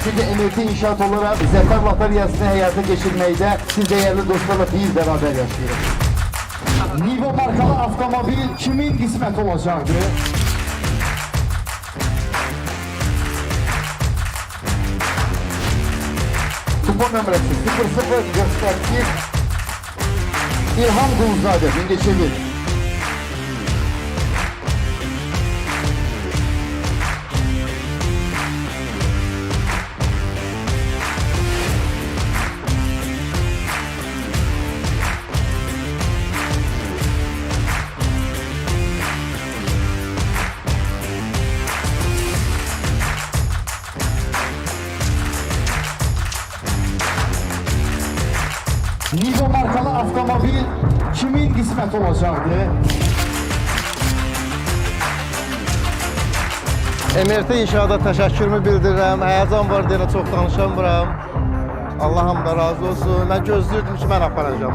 Çünkü MRT İnşaat olarak Zəfər Loteriyasını həyata geçirməkdə siz değerli dostlarla biz beraber yaşayırıq. Nivo markalı avtomobil kimin qismət olacaqdı? Kupon nömrəsi 0048 İlham Quluzadə, Mingəçevir. Nivo markalı avtomobil kimin qismət olacaqdı? MRT İnşaata təşəkkürümü bildirirəm. Həyəcan var deyənə çox danışamıram. Allah hamda razı olsun. Mən gözləyirdim ki, mən aparacağım.